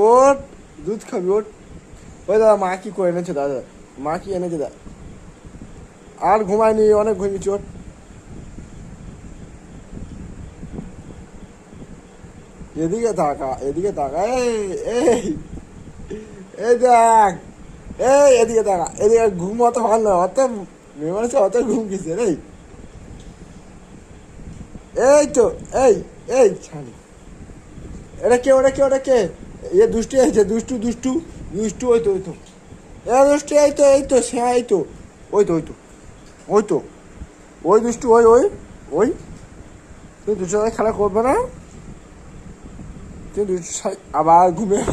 ওট, দুধ খাবি ওট। ওই দাদা মা কি করে এনেছে দাদা, মা কি এনেছে দাদা? আর ঘুমায়নি, অনেক ঘুমিয়েছি ওট। এদিকে তাকা, এদিকে তাকা, এই এই এই দেখ, এই এদিকে তাকা, এদিকে ঘুম অত ভালো নয়, অত মেয়ে মানুষ অত ঘুম কিসে রে? এই তো, এই এই ছাড়ি, এটা কে, ওটা কে, ওটা কে? এ দুষ্টু হয়েছে, দুষ্টু দুষ্টু দুষ্টু, ওই তো ওই তো, এ দুষ্টু, এই তো এই তো সে, এই তো ওই তো ওই তো ওই তো, ওই দুষ্টু, ওই ওই ওই, তুই দুষ্টু সাথে খেলা করবে না? তুই দুষ্টু আবার ঘুমিয়ে